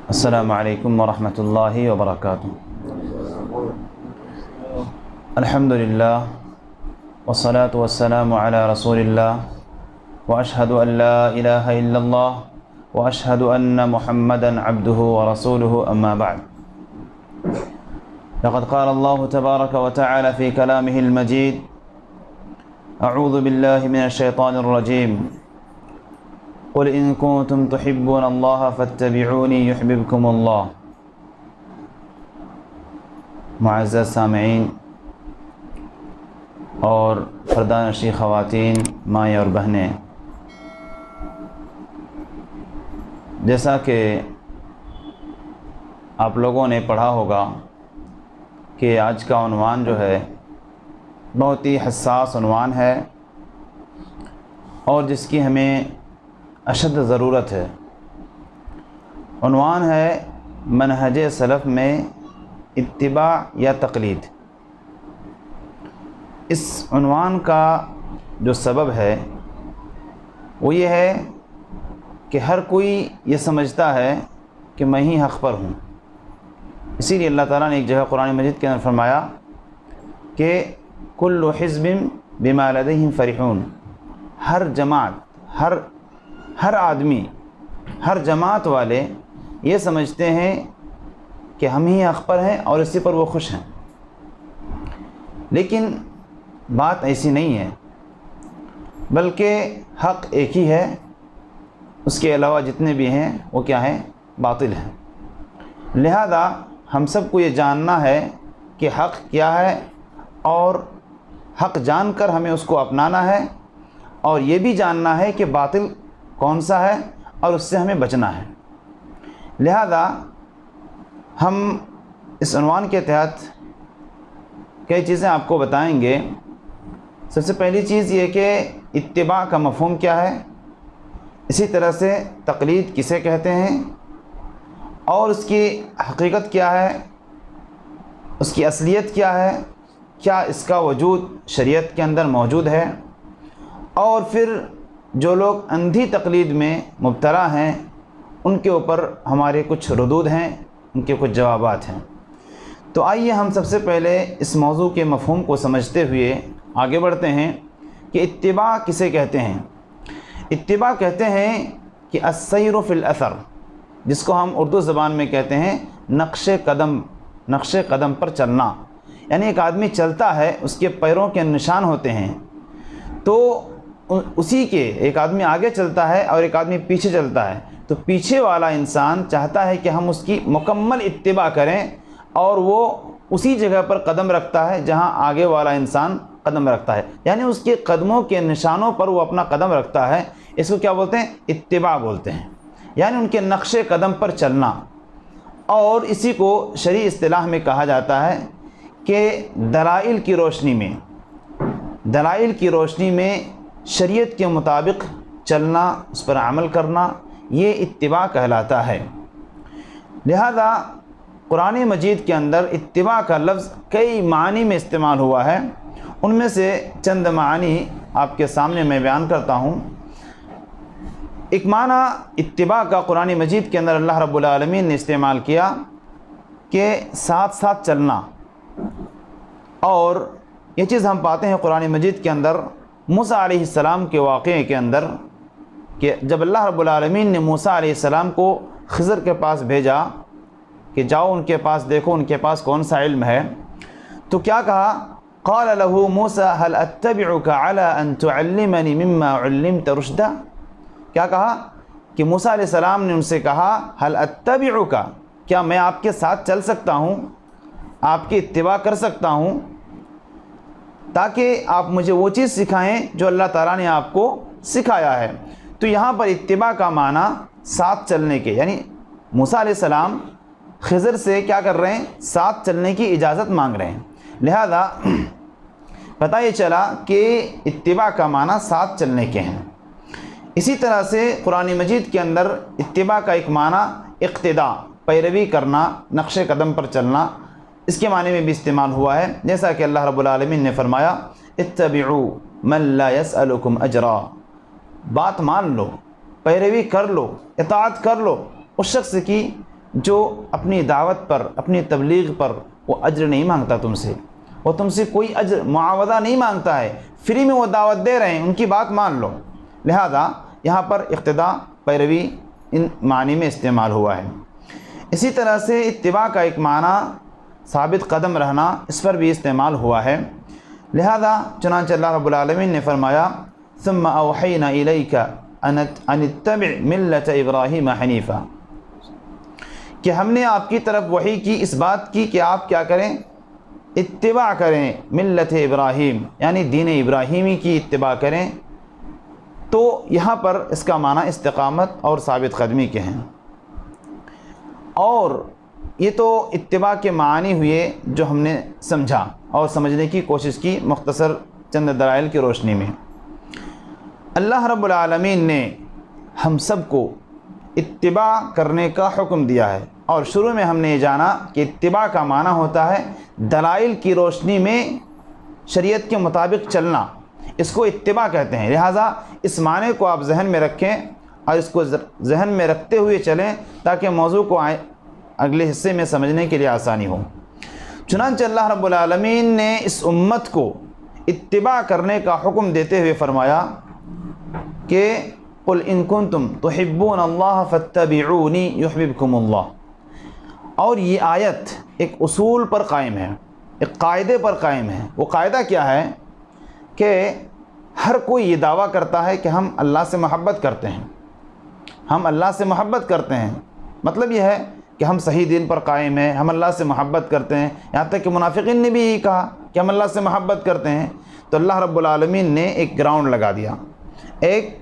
السلام علیکم ورحمۃ اللہ وبرکاتہ۔ الحمد للہ والصلاة والسلام علی رسول اللہ واشہد ان لا الہ الا اللہ واشہد ان محمدا عبدہ ورسولہ اما بعد۔ لقد قال اللہ تبارک وتعالى في كلامه المجید: اعوذ باللہ من الشیطان الرجیم، قل ان کنتم تحبون اللہ فاتبعونی یحببکم اللہ۔ معزز سامعین اور پردہ نشین خواتین، مائیں اور بہنیں، جیسا کہ آپ لوگوں نے پڑھا ہوگا کہ آج کا عنوان جو ہے بہت ہی حساس عنوان ہے اور جس کی ہمیں اشد ضرورت ہے۔ عنوان ہے منہج سلف میں اتباع یا تقلید۔ اس عنوان کا جو سبب ہے وہ یہ ہے کہ ہر کوئی یہ سمجھتا ہے کہ میں ہی حق پر ہوں، اسی لیے اللہ تعالیٰ نے ایک جگہ قرآن مجید کے اندر فرمایا کہ کل حزب بما لدیہم فرحون۔ ہر جماعت، ہر آدمی، ہر جماعت والے یہ سمجھتے ہیں کہ ہم ہی حق پر ہیں اور اسی پر وہ خوش ہیں، لیکن بات ایسی نہیں ہے، بلکہ حق ایک ہی ہے، اس کے علاوہ جتنے بھی ہیں وہ کیا ہیں؟ باطل ہیں۔ لہذا ہم سب کو یہ جاننا ہے کہ حق کیا ہے، اور حق جان کر ہمیں اس کو اپنانا ہے، اور یہ بھی جاننا ہے کہ باطل کون سا ہے اور اس سے ہمیں بچنا ہے۔ لہذا ہم اس عنوان کے تحت کئی چیزیں آپ کو بتائیں گے۔ سب سے پہلی چیز یہ کہ اتباع کا مفہوم کیا ہے، اسی طرح سے تقلید کسے کہتے ہیں اور اس کی حقیقت کیا ہے، اس کی اصلیت کیا ہے، کیا اس کا وجود شریعت کے اندر موجود ہے، اور پھر جو لوگ اندھی تقلید میں مبتلا ہیں ان کے اوپر ہمارے کچھ ردود ہیں، ان کے کچھ جوابات ہیں۔ تو آئیے ہم سب سے پہلے اس موضوع کے مفہوم کو سمجھتے ہوئے آگے بڑھتے ہیں کہ اتباع کسے کہتے ہیں۔ اتباع کہتے ہیں کہ السیر فی الاثر، جس کو ہم اردو زبان میں کہتے ہیں نقش قدم پر چلنا۔ یعنی ایک آدمی چلتا ہے، اس کے پیروں کے نشان ہوتے ہیں، تو اسی کے ایک آدمی آگے چلتا ہے اور ایک آدمی پیچھے چلتا ہے، تو پیچھے والا انسان چاہتا ہے کہ ہم اس کی مکمل اتباع کریں، اور وہ اسی جگہ پر قدم رکھتا ہے جہاں آگے والا انسان قدم رکھتا ہے، یعنی اس کے قدموں کے نشانوں پر وہ اپنا قدم رکھتا ہے۔ اس کو کیا بولتے ہیں؟ اتباع بولتے ہیں، یعنی ان کے نقش قدم پر چلنا۔ اور اسی کو شرعی اصطلاح میں کہا جاتا ہے کہ دلائل کی روشنی میں شریعت کے مطابق چلنا، اس پر عمل کرنا، یہ اتباع کہلاتا ہے۔ لہذا قرآن مجید کے اندر اتباع کا لفظ کئی معنی میں استعمال ہوا ہے، ان میں سے چند معنی آپ کے سامنے میں بیان کرتا ہوں۔ ایک معنی اتباع کا قرآن مجید کے اندر اللہ رب العالمین نے استعمال کیا کہ ساتھ ساتھ چلنا، اور یہ چیز ہم پاتے ہیں قرآن مجید کے اندر موسیٰ علیہ السلام کے واقعے کے اندر، کہ جب اللہ رب العالمین نے موسیٰ علیہ السلام کو خضر کے پاس بھیجا کہ جاؤ ان کے پاس دیکھو ان کے پاس کون سا علم ہے، تو کیا کہا؟ قال له موسیٰ هل اتبعك على ان تعلمني مما علمت رشدا۔ کیا کہا کہ موسیٰ علیہ السلام نے ان سے کہا هل اتبعك، کیا میں آپ کے ساتھ چل سکتا ہوں، آپ کی اتباع کر سکتا ہوں، تاکہ آپ مجھے وہ چیز سکھائیں جو اللہ تعالیٰ نے آپ کو سکھایا ہے۔ تو یہاں پر اتباع کا معنی ساتھ چلنے کے، یعنی موسیٰ علیہ السلام خضر سے کیا کر رہے ہیں؟ ساتھ چلنے کی اجازت مانگ رہے ہیں۔ لہذا پتہ یہ چلا کہ اتباع کا معنی ساتھ چلنے کے ہیں۔ اسی طرح سے قرآن مجید کے اندر اتباع کا ایک معنی اقتداء، پیروی کرنا، نقش قدم پر چلنا، اس کے معنی میں بھی استعمال ہوا ہے، جیسا کہ اللہ رب العالمین نے فرمایا اتبعوا من لا يسألكم اجرا، بات مان لو، پیروی کر لو، اطاعت کر لو اس شخص کی جو اپنی دعوت پر، اپنی تبلیغ پر وہ اجر نہیں مانگتا تم سے، وہ تم سے کوئی اجر معاوضہ نہیں مانگتا ہے، فری میں وہ دعوت دے رہے ہیں، ان کی بات مان لو۔ لہذا یہاں پر اقتداء، پیروی ان معنی میں استعمال ہوا ہے۔ اسی طرح سے اتباع کا ایک معنی ثابت قدم رہنا، اس پر بھی استعمال ہوا ہے۔ لہذا چنانچہ اللہ رب العالمین نے فرمایا ثم اوحینا الیک ان اتبع ملت ابراہیم حنیفا، کہ ہم نے آپ کی طرف وحی کی، اس بات کی کہ آپ کیا کریں، اتباع کریں ملت ابراہیم، یعنی دین ابراہیمی کی اتباع کریں۔ تو یہاں پر اس کا معنی استقامت اور ثابت قدمی کے ہیں، اور یہ تو اتباع کے معنی ہوئے جو ہم نے سمجھا اور سمجھنے کی کوشش کی مختصر چند دلائل کی روشنی میں۔ اللہ رب العالمین نے ہم سب کو اتباع کرنے کا حکم دیا ہے، اور شروع میں ہم نے یہ جانا کہ اتباع کا معنی ہوتا ہے دلائل کی روشنی میں شریعت کے مطابق چلنا، اس کو اتباع کہتے ہیں۔ لہٰذا اس معنی کو آپ ذہن میں رکھیں اور اس کو ذہن میں رکھتے ہوئے چلیں تاکہ موضوع کو اگلے حصے میں سمجھنے کے لیے آسانی ہو۔ چنانچہ اللہ رب العالمین نے اس امت کو اتباع کرنے کا حکم دیتے ہوئے فرمایا کہ قل ان کنتم تحبون اللہ فاتبعونی یحببکم اللہ، اور یہ آیت ایک اصول پر قائم ہے، ایک قاعدے پر قائم ہے۔ وہ قاعدہ کیا ہے کہ ہر کوئی یہ دعویٰ کرتا ہے کہ ہم اللہ سے محبت کرتے ہیں، ہم اللہ سے محبت کرتے ہیں، مطلب یہ ہے کہ ہم صحیح دین پر قائم ہیں، ہم اللہ سے محبت کرتے ہیں۔ یہاں تک کہ منافقین نے بھی یہی کہا کہ ہم اللہ سے محبت کرتے ہیں۔ تو اللہ رب العالمین نے ایک گراؤنڈ لگا دیا، ایک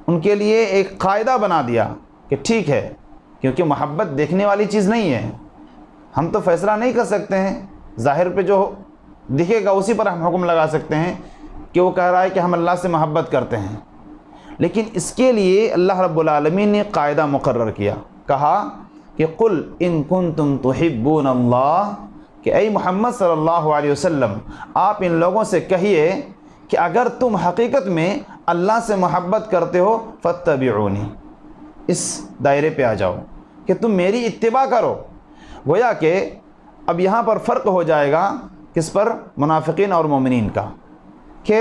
ان کے لیے ایک قاعدہ بنا دیا کہ ٹھیک ہے، کیونکہ محبت دیکھنے والی چیز نہیں ہے، ہم تو فیصلہ نہیں کر سکتے ہیں، ظاہر پہ جو دکھے گا اسی پر ہم حکم لگا سکتے ہیں کہ وہ کہہ رہا ہے کہ ہم اللہ سے محبت کرتے ہیں۔ لیکن اس کے لیے اللہ رب العالمین نے قاعدہ مقرر کیا، کہا کہ قل ان کنتم تحبون اللہ، کہ اے محمد صلی اللہ علیہ وسلم آپ ان لوگوں سے کہیے کہ اگر تم حقیقت میں اللہ سے محبت کرتے ہو فاتبعونی، اس دائرے پہ آ جاؤ کہ تم میری اتباع کرو۔ گویا کہ اب یہاں پر فرق ہو جائے گا کس پر، منافقین اور مومنین کا، کہ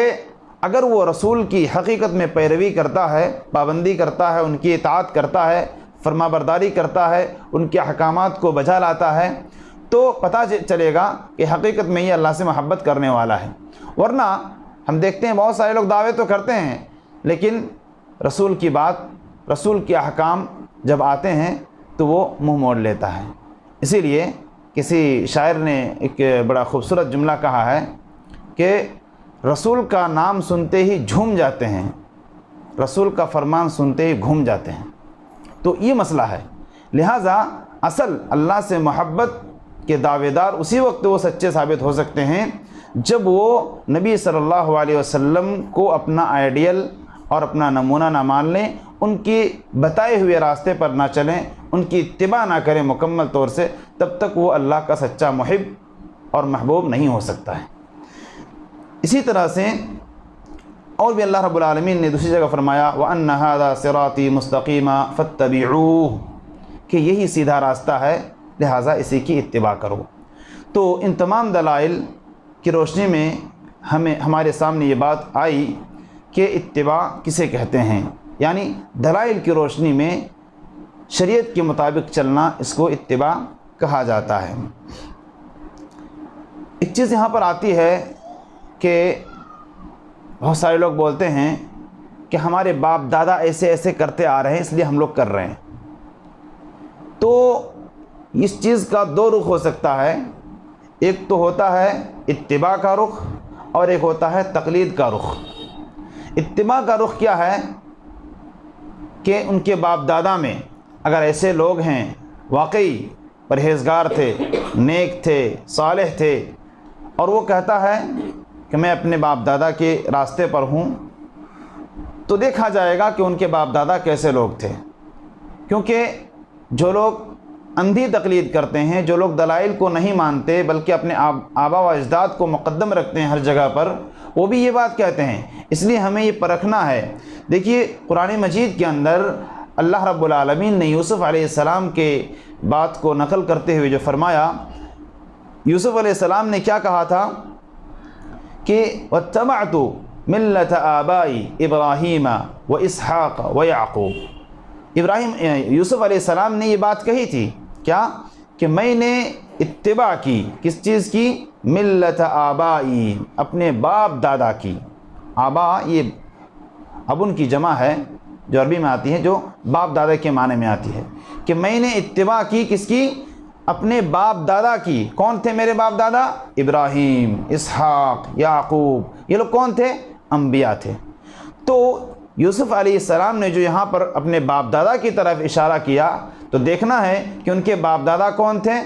اگر وہ رسول کی حقیقت میں پیروی کرتا ہے، پابندی کرتا ہے، ان کی اطاعت کرتا ہے، فرما برداری کرتا ہے، ان کے احکامات کو بجا لاتا ہے، تو پتہ چلے گا کہ حقیقت میں یہ اللہ سے محبت کرنے والا ہے۔ ورنہ ہم دیکھتے ہیں بہت سارے لوگ دعوے تو کرتے ہیں، لیکن رسول کی بات، رسول کے احکام جب آتے ہیں تو وہ منہ موڑ لیتا ہے۔ اسی لیے کسی شاعر نے ایک بڑا خوبصورت جملہ کہا ہے کہ رسول کا نام سنتے ہی جھوم جاتے ہیں، رسول کا فرمان سنتے ہی گھوم جاتے ہیں۔ تو یہ مسئلہ ہے۔ لہٰذا اصل اللہ سے محبت کے دعوے دار اسی وقت وہ سچے ثابت ہو سکتے ہیں جب وہ نبی صلی اللہ علیہ وسلم کو اپنا آئیڈیل اور اپنا نمونہ نہ مان لیں، ان کی بتائے ہوئے راستے پر نہ چلیں، ان کی اتباع نہ کریں مکمل طور سے، تب تک وہ اللہ کا سچا محب اور محبوب نہیں ہو سکتا ہے۔ اسی طرح سے اور بھی اللہ رب العالمین نے دوسری جگہ فرمایا وَأَنَّ هَذَا صِرَاطِي مُسْتَقِيمًا فَاتَّبِعُوهُ، کہ یہی سیدھا راستہ ہے، لہٰذا اسی کی اتباع کرو۔ تو ان تمام دلائل کی روشنی میں ہمارے سامنے یہ بات آئی کہ اتباع کسے کہتے ہیں، یعنی دلائل کی روشنی میں شریعت کے مطابق چلنا، اس کو اتباع کہا جاتا ہے۔ ایک چیز یہاں پر آتی ہے کہ بہت سارے لوگ بولتے ہیں کہ ہمارے باپ دادا ایسے ایسے کرتے آ رہے ہیں اس لیے ہم لوگ کر رہے ہیں۔ تو اس چیز کا دو رخ ہو سکتا ہے، ایک تو ہوتا ہے اتباع کا رخ اور ایک ہوتا ہے تقلید کا رخ۔ اتباع کا رخ کیا ہے کہ ان کے باپ دادا میں اگر ایسے لوگ ہیں واقعی پرہیزگار تھے، نیک تھے، صالح تھے، اور وہ کہتا ہے کہ میں اپنے باپ دادا کے راستے پر ہوں، تو دیکھا جائے گا کہ ان کے باپ دادا کیسے لوگ تھے۔ کیونکہ جو لوگ اندھی تقلید کرتے ہیں، جو لوگ دلائل کو نہیں مانتے بلکہ اپنے آبا و اجداد کو مقدم رکھتے ہیں ہر جگہ پر، وہ بھی یہ بات کہتے ہیں۔ اس لیے ہمیں یہ پرکھنا ہے۔ دیکھیے قرآن مجید کے اندر اللہ رب العالمین نے یوسف علیہ السلام کے بات کو نقل کرتے ہوئے جو فرمایا، یوسف علیہ السلام نے کیا کہا تھا کہ واتبعت ملت آبائی ابراہیم و اسحاق و یعقوب۔ یوسف علیہ السلام نے یہ بات کہی تھی کیا کہ میں نے اتباع کی، کس چیز کی؟ ملت آبائی، اپنے باپ دادا کی۔ آبا یہ ابن کی جمع ہے جو عربی میں آتی ہے، جو باپ دادا کے معنی میں آتی ہے، کہ میں نے اتباع کی کس کی؟ اپنے باپ دادا کی۔ کون تھے میرے باپ دادا؟ ابراہیم، اسحاق، یعقوب۔ یہ لوگ کون تھے؟ انبیاء تھے۔ تو یوسف علیہ السلام نے جو یہاں پر اپنے باپ دادا کی طرف اشارہ کیا تو دیکھنا ہے کہ ان کے باپ دادا کون تھے؟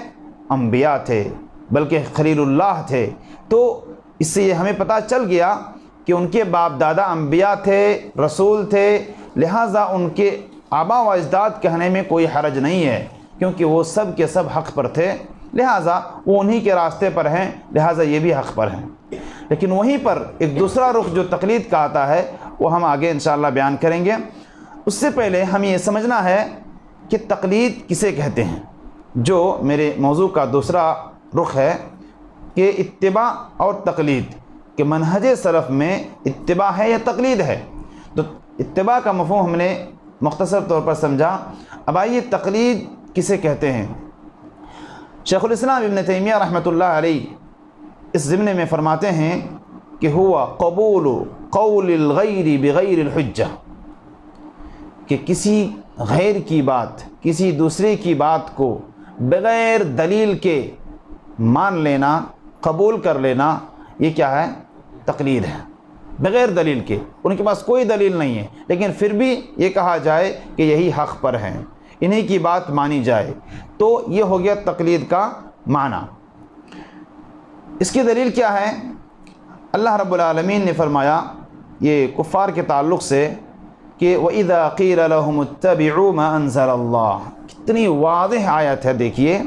انبیاء تھے، بلکہ خلیل اللہ تھے۔ تو اس سے یہ ہمیں پتہ چل گیا کہ ان کے باپ دادا انبیاء تھے، رسول تھے، لہٰذا ان کے آبا و اجداد کہنے میں کوئی حرج نہیں ہے، کیونکہ وہ سب کے سب حق پر تھے، لہٰذا وہ انہی کے راستے پر ہیں، لہٰذا یہ بھی حق پر ہیں۔ لیکن وہیں پر ایک دوسرا رخ جو تقلید کا آتا ہے وہ ہم آگے انشاءاللہ بیان کریں گے۔ اس سے پہلے ہمیں یہ سمجھنا ہے کہ تقلید کسے کہتے ہیں، جو میرے موضوع کا دوسرا رخ ہے کہ اتباع اور تقلید، کہ منہج سلف میں اتباع ہے یا تقلید ہے۔ تو اتباع کا مفہوم ہم نے مختصر طور پر سمجھا۔ اب آئیے تقلید کسے کہتے ہیں۔ شیخ الاسلام ابن تیمیہ رحمۃ اللہ علیہ اس ضمن میں فرماتے ہیں کہ ہوا قبول قول الغیر بغیر الحجہ، کہ کسی غیر کی بات، کسی دوسرے کی بات کو بغیر دلیل کے مان لینا، قبول کر لینا، یہ کیا ہے؟ تقلید ہے۔ بغیر دلیل کے، ان کے پاس کوئی دلیل نہیں ہے لیکن پھر بھی یہ کہا جائے کہ یہی حق پر ہیں، انہی کی بات مانی جائے، تو یہ ہو گیا تقلید کا معنی۔ اس کی دلیل کیا ہے؟ اللہ رب العالمین نے فرمایا یہ کفار کے تعلق سے کہ وَإِذَا قِيلَ لَهُمُ اتَّبِعُوا مَا أَنزَلَ اللَّهُ، کتنی واضح آیت ہے، دیکھیے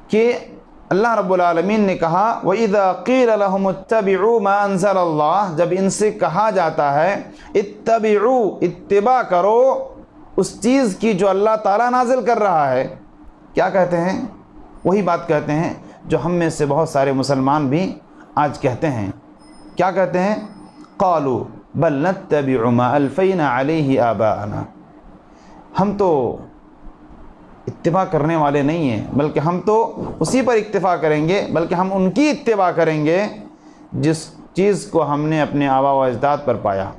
کہ اللہ رب العالمین نے کہا وَإِذَا قِيلَ لَهُمُ اتَّبِعُوا مَا أَنزَلَ اللَّهُ، جب ان سے کہا جاتا ہے اتبعوا، اتباع کرو اس چیز کی جو اللہ تعالیٰ نازل کر رہا ہے، کیا کہتے ہیں؟ وہی بات کہتے ہیں جو ہم میں سے بہت سارے مسلمان بھی آج کہتے ہیں۔ کیا کہتے ہیں؟ قالوا بل نتبع ما الفینا علیہ آباءنا، ہم تو اتباع کرنے والے نہیں ہیں، بلکہ ہم تو اسی پر اکتفا کریں گے، بلکہ ہم ان کی اتباع کریں گے جس چیز کو ہم نے اپنے آبا و اجداد پر پایا۔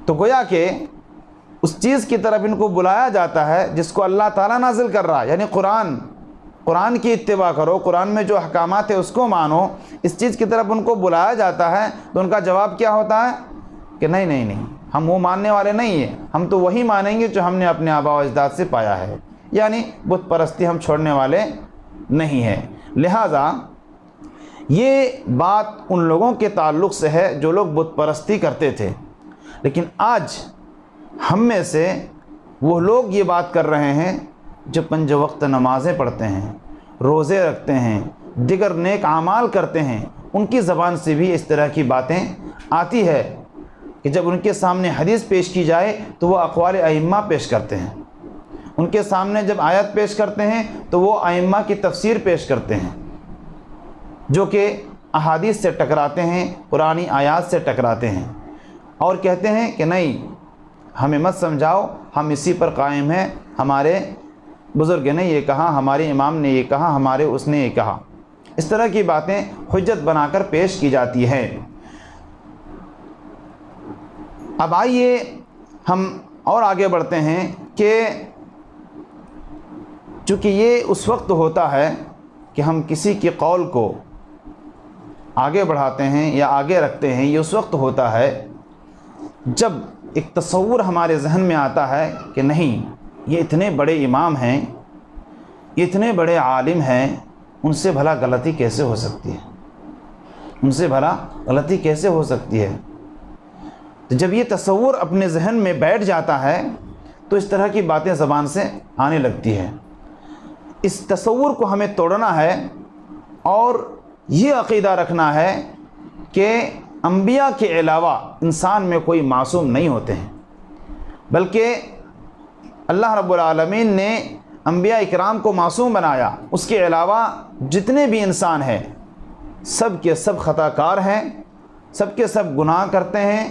تو گویا کہ اس چیز کی طرف ان کو بلایا جاتا ہے جس کو اللہ تعالیٰ نازل کر رہا ہے، یعنی قرآن کی اتباع کرو، قرآن میں جو احکامات ہیں اس کو مانو، اس چیز کی طرف ان کو بلایا جاتا ہے تو ان کا جواب کیا ہوتا ہے کہ نہیں، ہم وہ ماننے والے نہیں ہیں، ہم تو وہی مانیں گے جو ہم نے اپنے آبا و اجداد سے پایا ہے، یعنی بت پرستی ہم چھوڑنے والے نہیں ہیں۔ لہٰذا یہ بات ان لوگوں کے تعلق سے ہے جو لوگ بت پرستی کرتے تھے، لیکن آج ہم میں سے وہ لوگ یہ بات کر رہے ہیں جو 5 وقت نمازیں پڑھتے ہیں، روزے رکھتے ہیں، دیگر نیک اعمال کرتے ہیں، ان کی زبان سے بھی اس طرح کی باتیں آتی ہے کہ جب ان کے سامنے حدیث پیش کی جائے تو وہ اقوال ائمہ پیش کرتے ہیں، ان کے سامنے جب آیت پیش کرتے ہیں تو وہ ائمہ کی تفسیر پیش کرتے ہیں جو کہ احادیث سے ٹکراتے ہیں، قرآنی آیات سے ٹکراتے ہیں، اور کہتے ہیں کہ نہیں، ہمیں مت سمجھاؤ، ہم اسی پر قائم ہیں، ہمارے بزرگ نے یہ کہا، ہمارے امام نے یہ کہا، ہمارے اس نے یہ کہا۔ اس طرح کی باتیں حجت بنا کر پیش کی جاتی ہیں۔ اب آئیے ہم اور آگے بڑھتے ہیں کہ چونکہ یہ اس وقت ہوتا ہے کہ ہم کسی کے قول کو آگے بڑھاتے ہیں یا آگے رکھتے ہیں، یہ اس وقت ہوتا ہے جب ایک تصور ہمارے ذہن میں آتا ہے کہ نہیں، یہ اتنے بڑے امام ہیں، یہ اتنے بڑے عالم ہیں، ان سے بھلا غلطی کیسے ہو سکتی ہے، ان سے بھلا غلطی کیسے ہو سکتی ہے۔ تو جب یہ تصور اپنے ذہن میں بیٹھ جاتا ہے تو اس طرح کی باتیں زبان سے آنے لگتی ہے۔ اس تصور کو ہمیں توڑنا ہے اور یہ عقیدہ رکھنا ہے کہ انبیاء کے علاوہ انسان میں کوئی معصوم نہیں ہوتے ہیں، بلکہ اللہ رب العالمین نے انبیاء اکرام کو معصوم بنایا، اس کے علاوہ جتنے بھی انسان ہیں سب کے سب خطا کار ہیں، سب کے سب گناہ کرتے ہیں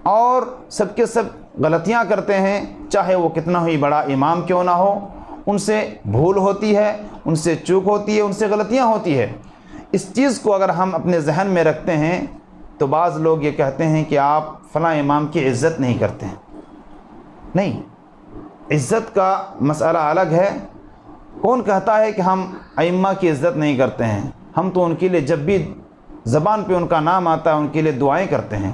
اور سب کے سب غلطیاں کرتے ہیں، چاہے وہ کتنا ہی بڑا امام کیوں نہ ہو، ان سے بھول ہوتی ہے، ان سے چوک ہوتی ہے، ان سے غلطیاں ہوتی ہے۔ اس چیز کو اگر ہم اپنے ذہن میں رکھتے ہیں تو بعض لوگ یہ کہتے ہیں کہ آپ فلاں امام کی عزت نہیں کرتے ہیں۔ نہیں، عزت کا مسئلہ الگ ہے۔ کون کہتا ہے کہ ہم ائمہ کی عزت نہیں کرتے ہیں؟ ہم تو ان کے لیے جب بھی زبان پہ ان کا نام آتا ہے ان کے لیے دعائیں کرتے ہیں۔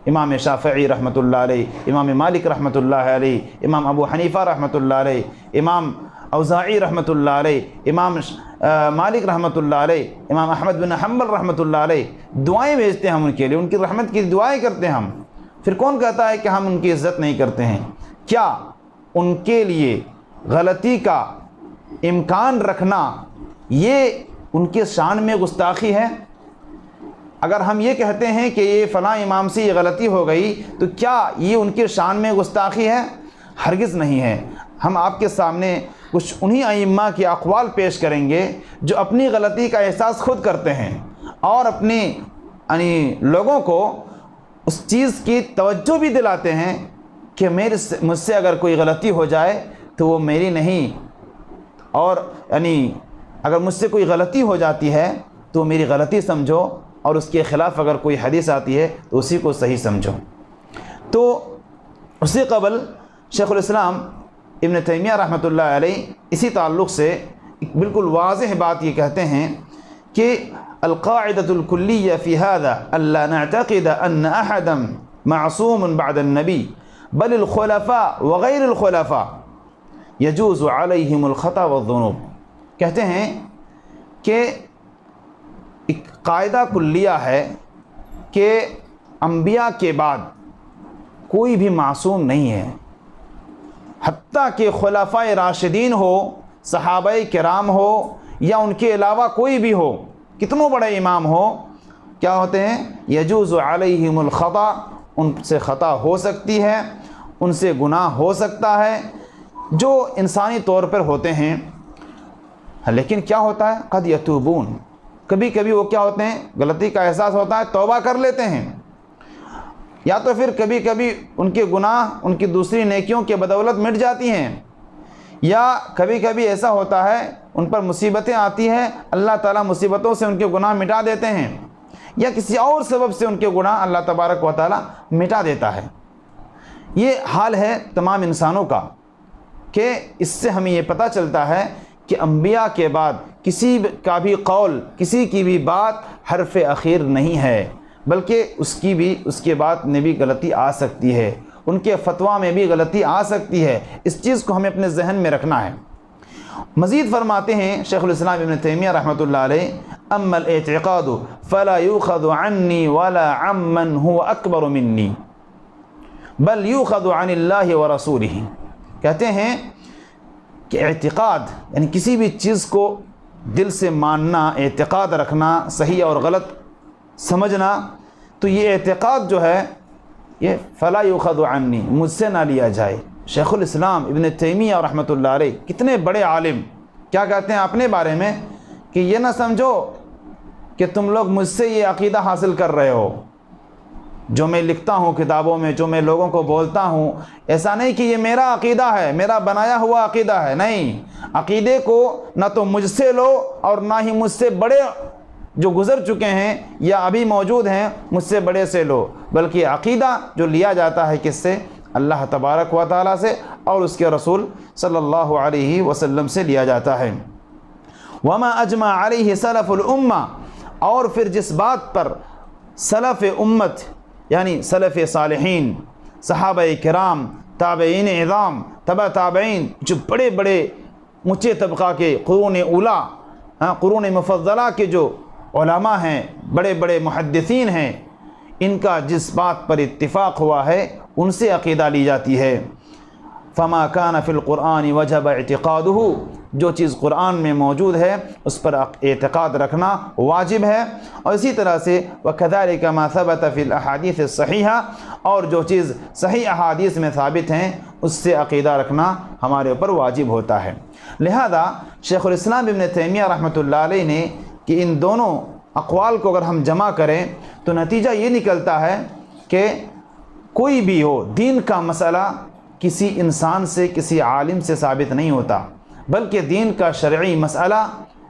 امام شافعی رحمۃ اللہ علیہ، امام مالک رحمۃ اللہ علیہ، امام ابو حنیفہ رحمۃ اللہ علیہ، امام اوزاعی رحمۃ اللہ علیہ، امام مالک رحمۃ اللہ علیہ، امام احمد بن حنبل رحمۃ اللہ علیہ، دعائیں بھیجتے ہیں ہم ان کے لیے، ان کی رحمت کی دعائیں کرتے ہیں ہم۔ پھر کون کہتا ہے کہ ہم ان کی عزت نہیں کرتے ہیں؟ کیا ان کے لیے غلطی کا امکان رکھنا یہ ان کے شان میں گستاخی ہے؟ اگر ہم یہ کہتے ہیں کہ یہ فلاں امام سے یہ غلطی ہو گئی تو کیا یہ ان کے شان میں گستاخی ہے؟ ہرگز نہیں ہے۔ ہم آپ کے سامنے کچھ انہی ائمہ کے اقوال پیش کریں گے جو اپنی غلطی کا احساس خود کرتے ہیں اور اپنی لوگوں کو اس چیز کی توجہ بھی دلاتے ہیں کہ مجھ سے اگر کوئی غلطی ہو جائے تو وہ میری نہیں، اور اگر مجھ سے کوئی غلطی ہو جاتی ہے تو میری غلطی سمجھو اور اس کے خلاف اگر کوئی حدیث آتی ہے تو اسی کو صحیح سمجھو۔ تو اس سے قبل شیخ الاسلام ابن تیمیہ رحمۃ اللہ علیہ اسی تعلق سے ایک بالکل واضح بات یہ کہتے ہیں کہ القاعدۃ الکلیہ فی ھذا الا نعتقد ان احدا معصوم بعد النبی بل الخلفاء وغیر الخلفاء یجوز علیہم الخطا والذنوب۔ کہتے ہیں کہ ایک قاعدہ کلیہ ہے کہ انبیاء کے بعد کوئی بھی معصوم نہیں ہے، حتیٰ کہ خلفائے راشدین ہو، صحابہ کرام ہو یا ان کے علاوہ کوئی بھی ہو، کتنوں بڑے امام ہو، کیا ہوتے ہیں؟ یجوز علیہم الخطا، ان سے خطا ہو سکتی ہے، ان سے گناہ ہو سکتا ہے جو انسانی طور پر ہوتے ہیں۔ لیکن کیا ہوتا ہے؟ قد یتوبون، کبھی کبھی وہ کیا ہوتے ہیں؟ غلطی کا احساس ہوتا ہے، توبہ کر لیتے ہیں، یا تو پھر کبھی کبھی ان کے گناہ ان کی دوسری نیکیوں کے بدولت مٹ جاتی ہیں، یا کبھی کبھی ایسا ہوتا ہے ان پر مصیبتیں آتی ہیں، اللہ تعالیٰ مصیبتوں سے ان کے گناہ مٹا دیتے ہیں، یا کسی اور سبب سے ان کے گناہ اللہ تبارک و تعالیٰ مٹا دیتا ہے۔ یہ حال ہے تمام انسانوں کا، کہ اس سے ہمیں یہ پتہ چلتا ہے کہ انبیاء کے بعد کسی کا بھی قول، کسی کی بھی بات حرف اخیر نہیں ہے، بلکہ اس کے بعد میں بھی غلطی آ سکتی ہے، ان کے فتویٰ میں بھی غلطی آ سکتی ہے۔ اس چیز کو ہمیں اپنے ذہن میں رکھنا ہے۔ مزید فرماتے ہیں شیخ الاسلام ابن تیمیہ رحمۃ اللہ علیہ، اما الاعتقاد فلا یؤخذ عنی ولا عمن هو اکبر منی بل یؤخذ عن اللہ ورسولہ۔ کہتے ہیں کہ اعتقاد یعنی کسی بھی چیز کو دل سے ماننا، اعتقاد رکھنا، صحیح اور غلط سمجھنا، تو یہ اعتقاد جو ہے یہ فلا یؤخذ عنی، مجھ سے نہ لیا جائے۔ شیخ الاسلام ابن تیمیہ رحمۃ اللہ علیہ کتنے بڑے عالم، کیا کہتے ہیں اپنے بارے میں کہ یہ نہ سمجھو کہ تم لوگ مجھ سے یہ عقیدہ حاصل کر رہے ہو، جو میں لکھتا ہوں کتابوں میں، جو میں لوگوں کو بولتا ہوں، ایسا نہیں کہ یہ میرا عقیدہ ہے، میرا بنایا ہوا عقیدہ ہے۔ نہیں، عقیدے کو نہ تو مجھ سے لو اور نہ ہی مجھ سے بڑے جو گزر چکے ہیں یا ابھی موجود ہیں مجھ سے بڑے سے لو، بلکہ عقیدہ جو لیا جاتا ہے کس سے؟ اللہ تبارک و تعالیٰ سے اور اس کے رسول صلی اللہ علیہ وسلم سے لیا جاتا ہے۔ وما اجمع علیہ سلف الامہ، اور پھر جس بات پر سلف امت یعنی سلف صالحین، صحابہ کرام، تابعین اعظام، تبع تابعین، جو بڑے بڑے اونچے طبقہ کے قرون اولا، قرون مفضلہ کے جو علماء ہیں، بڑے بڑے محدثین ہیں، ان کا جس بات پر اتفاق ہوا ہے ان سے عقیدہ لی جاتی ہے۔ فما کان فی القرآن وجب اعتقادہ، جو چیز قرآن میں موجود ہے اس پر اعتقاد رکھنا واجب ہے۔ اور اسی طرح سے وَكَذَلِكَ مَا ثَبَتَ فِي الْأَحَادِيثِ الصَّحِيحَةِ، اور جو چیز صحیح احادیث میں ثابت ہیں اس سے عقیدہ رکھنا ہمارے اوپر واجب ہوتا ہے۔ لہذا شیخ الاسلام ابن تیمیہ رحمۃ اللہ علیہ نے کہ ان دونوں اقوال کو اگر ہم جمع کریں تو نتیجہ یہ نکلتا ہے کہ کوئی بھی ہو دین کا مسئلہ کسی انسان سے، کسی عالم سے ثابت نہیں ہوتا، بلکہ دین کا شرعی مسئلہ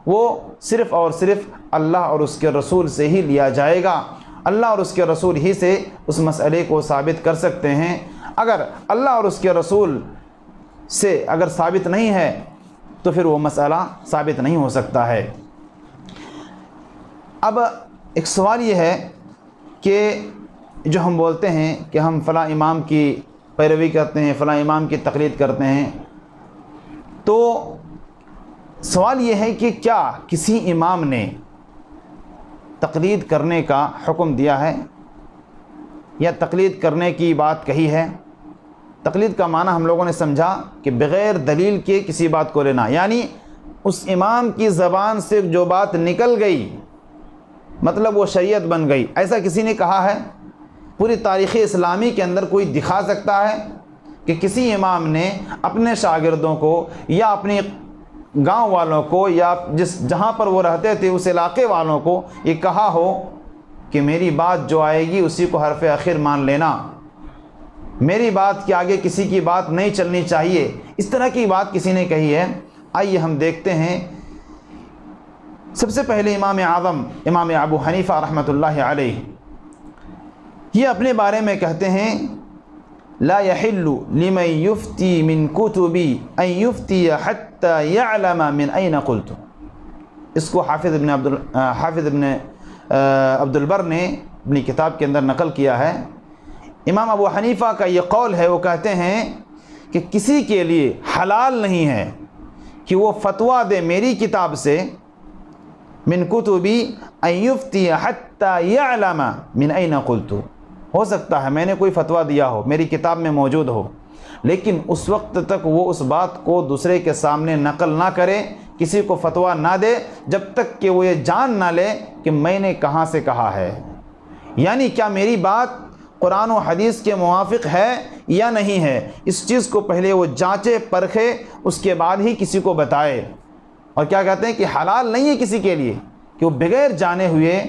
وہ صرف اور صرف اللہ اور اس کے رسول سے ہی لیا جائے گا۔ اللہ اور اس کے رسول ہی سے اس مسئلے کو ثابت کر سکتے ہیں۔ اگر اللہ اور اس کے رسول سے اگر ثابت نہیں ہے تو پھر وہ مسئلہ ثابت نہیں ہو سکتا ہے۔ اب ایک سوال یہ ہے کہ جو ہم بولتے ہیں کہ ہم فلاں امام کی پیروی کرتے ہیں، فلاں امام کی تقلید کرتے ہیں، تو سوال یہ ہے کہ کیا کسی امام نے تقلید کرنے کا حکم دیا ہے یا تقلید کرنے کی بات کہی ہے؟ تقلید کا معنی ہم لوگوں نے سمجھا کہ بغیر دلیل کے کسی بات کو لینا، یعنی اس امام کی زبان سے جو بات نکل گئی مطلب وہ شریعت بن گئی، ایسا کسی نے کہا ہے؟ پوری تاریخ اسلامی کے اندر کوئی دکھا سکتا ہے کہ کسی امام نے اپنے شاگردوں کو یا اپنی گاؤں والوں کو یا جہاں پر وہ رہتے تھے اس علاقے والوں کو یہ کہا ہو کہ میری بات جو آئے گی اسی کو حرف اخیر مان لینا، میری بات کے آگے کسی کی بات نہیں چلنی چاہیے، اس طرح کی بات کسی نے کہی ہے؟ آئیے ہم دیکھتے ہیں۔ سب سے پہلے امام اعظم امام ابو حنیفہ رحمۃ اللہ علیہ یہ اپنے بارے میں کہتے ہیں لا يحل لمن يفتي من كتبي ان يفتي حتى يعلم من اين قلت۔ اس کو حافظ ابن عبد البر نے اپنی کتاب کے اندر نقل کیا ہے۔ امام ابو حنیفہ کا یہ قول ہے، وہ کہتے ہیں کہ کسی کے لیے حلال نہیں ہے کہ وہ فتویٰ دے میری کتاب سے من کتبی ان یفتی حتی یعلم من این قلت، ہو سکتا ہے میں نے کوئی فتویٰ دیا ہو، میری کتاب میں موجود ہو، لیکن اس وقت تک وہ اس بات کو دوسرے کے سامنے نقل نہ کرے، کسی کو فتویٰ نہ دے جب تک کہ وہ یہ جان نہ لے کہ میں نے کہاں سے کہا ہے، یعنی کیا میری بات قرآن و حدیث کے موافق ہے یا نہیں ہے، اس چیز کو پہلے وہ جانچے پرکھے، اس کے بعد ہی کسی کو بتائے۔ اور کیا کہتے ہیں کہ حلال نہیں ہے کسی کے لیے کہ وہ بغیر جانے ہوئے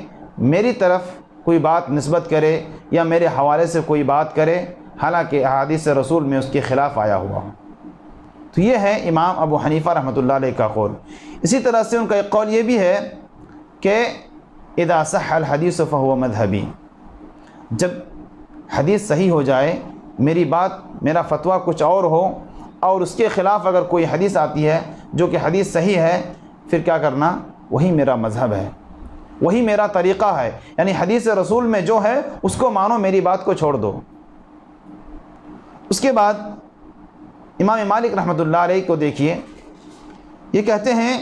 میری طرف کوئی بات نسبت کرے یا میرے حوالے سے کوئی بات کرے حالانکہ احادیث رسول میں اس کے خلاف آیا ہوا۔ تو یہ ہے امام ابو حنیفہ رحمۃ اللہ علیہ کا قول۔ اسی طرح سے ان کا ایک قول یہ بھی ہے کہ اذا صح الحدیث فهو مذہبی، جب حدیث صحیح ہو جائے، میری بات میرا فتویٰ کچھ اور ہو اور اس کے خلاف اگر کوئی حدیث آتی ہے جو کہ حدیث صحیح ہے، پھر کیا کرنا؟ وہی میرا مذہب ہے، وہی میرا طریقہ ہے، یعنی حدیث رسول میں جو ہے اس کو مانو، میری بات کو چھوڑ دو۔ اس کے بعد امام مالک رحمۃ اللہ علیہ کو دیکھیے، یہ کہتے ہیں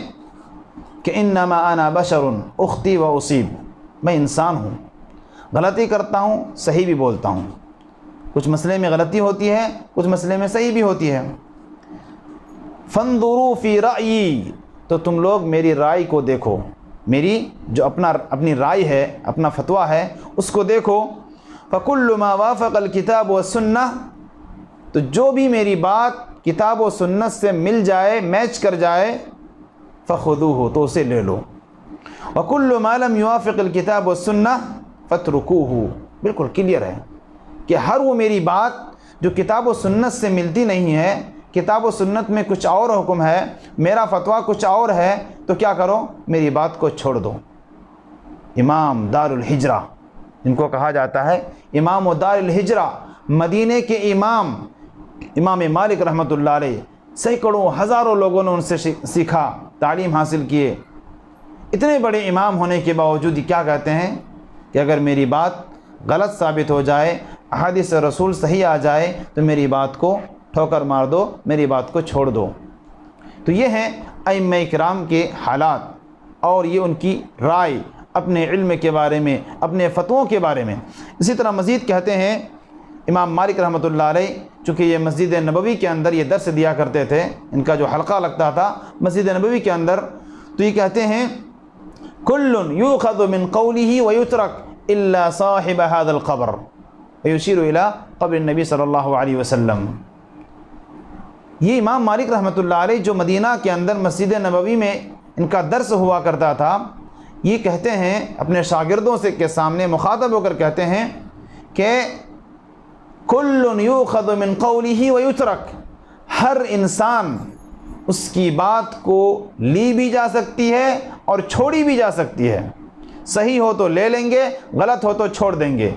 کہ انما انا بشر اخطی و اصیب، میں انسان ہوں، غلطی کرتا ہوں، صحیح بھی بولتا ہوں، کچھ مسئلے میں غلطی ہوتی ہے، کچھ مسئلے میں صحیح بھی ہوتی ہے۔ فانظروا فی رأیی، تو تم لوگ میری رائے کو دیکھو، میری جو اپنی رائے ہے، اپنا فتویٰ ہے، اس کو دیکھو۔ فکل ما وافق الکتاب والسنہ، تو جو بھی میری بات کتاب و سنت سے مل جائے، میچ کر جائے، فخذوہ، تو اسے لے لو۔ وکل ما لم یوافق الکتاب والسنہ فاترکوہ، بالکل کلیئر ہے کہ ہر وہ میری بات جو کتاب و سنت سے ملتی نہیں ہے، کتاب و سنت میں کچھ اور حکم ہے، میرا فتویٰ کچھ اور ہے، تو کیا کرو؟ میری بات کو چھوڑ دو۔ امام دار الہجرہ جن کو کہا جاتا ہے امام و دار الہجرہ، مدینے کے امام مالک رحمۃ اللہ علیہ، سینکڑوں ہزاروں لوگوں نے ان سے سیکھا، تعلیم حاصل کیے، اتنے بڑے امام ہونے کے باوجود کیا کہتے ہیں کہ اگر میری بات غلط ثابت ہو جائے، احادیث رسول صحیح آ جائے، تو میری بات کو ٹھوکر مار دو، میری بات کو چھوڑ دو۔ تو یہ ہیں ائمہ کرام کے حالات اور یہ ان کی رائے اپنے علم کے بارے میں، اپنے فتووں کے بارے میں۔ اسی طرح مزید کہتے ہیں امام مالک رحمۃ اللہ علیہ، چونکہ یہ مسجد نبوی کے اندر یہ درس دیا کرتے تھے، ان کا جو حلقہ لگتا تھا مسجد نبوی کے اندر، تو یہ کہتے ہیں کل یؤخذ من قوله ویترک الا صاحب هذا القبر، ویشیر الی قبر النبی صلی اللہ علیہ وسلم، یہ امام مالک رحمۃ اللہ علیہ جو مدینہ کے اندر مسجد نبوی میں ان کا درس ہوا کرتا تھا، یہ کہتے ہیں اپنے شاگردوں سے کے سامنے مخاطب ہو کر کہتے ہیں کہ کل یؤخذ من قولہ ویترک، ہر انسان اس کی بات کو لی بھی جا سکتی ہے اور چھوڑی بھی جا سکتی ہے، صحیح ہو تو لے لیں گے، غلط ہو تو چھوڑ دیں گے،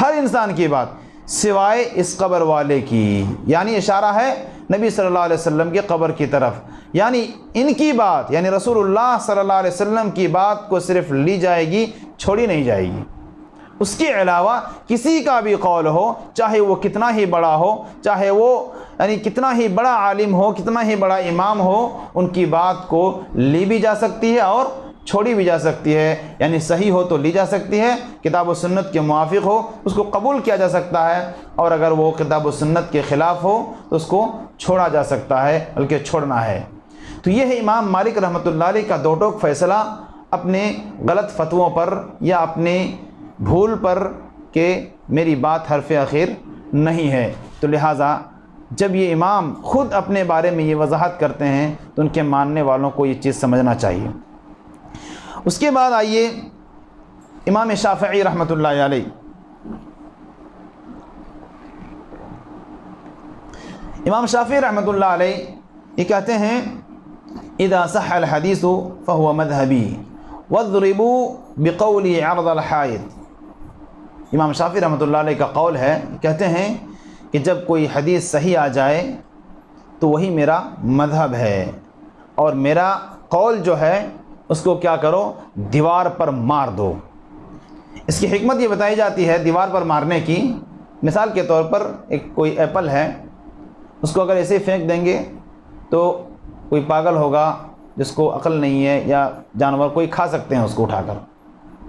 ہر انسان کی بات سوائے اس قبر والے کی، یعنی اشارہ ہے نبی صلی اللہ علیہ وسلم کی قبر کی طرف، یعنی ان کی بات یعنی رسول اللہ صلی اللہ علیہ وسلم کی بات کو صرف لی جائے گی، چھوڑی نہیں جائے گی۔ اس کے علاوہ کسی کا بھی قول ہو، چاہے وہ کتنا ہی بڑا ہو، چاہے وہ یعنی کتنا ہی بڑا عالم ہو، کتنا ہی بڑا امام ہو، ان کی بات کو لی بھی جا سکتی ہے اور چھوڑی بھی جا سکتی ہے، یعنی صحیح ہو تو لی جا سکتی ہے، کتاب و سنت کے موافق ہو اس کو قبول کیا جا سکتا ہے، اور اگر وہ کتاب و سنت کے خلاف ہو تو اس کو چھوڑا جا سکتا ہے، بلکہ چھوڑنا ہے۔ تو یہ ہے امام مالک رحمۃ اللہ علیہ کا دو ٹوک فیصلہ اپنے غلط فتووں پر یا اپنے بھول پر کہ میری بات حرف اخیر نہیں ہے۔ تو لہٰذا جب یہ امام خود اپنے بارے میں یہ وضاحت کرتے ہیں تو ان کے ماننے والوں کو یہ چیز سمجھنا چاہیے۔ اس کے بعد آئیے امام شافعی رحمۃ اللہ علیہ، امام شافعی رحمۃ اللہ علیہ یہ کہتے ہیں اذا صح الحدیث فهو مذهبی واضربوا بقولی عرض الحائط۔ امام شافعی رحمۃ اللہ علیہ کا قول ہے، کہتے ہیں کہ جب کوئی حدیث صحیح آ جائے تو وہی میرا مذہب ہے، اور میرا قول جو ہے اس کو کیا کرو، دیوار پر مار دو۔ اس کی حکمت یہ بتائی جاتی ہے دیوار پر مارنے کی، مثال کے طور پر ایک کوئی ایپل ہے، اس کو اگر ایسے ہی پھینک دیں گے تو کوئی پاگل ہوگا جس کو عقل نہیں ہے یا جانور کوئی کھا سکتے ہیں اس کو اٹھا کر۔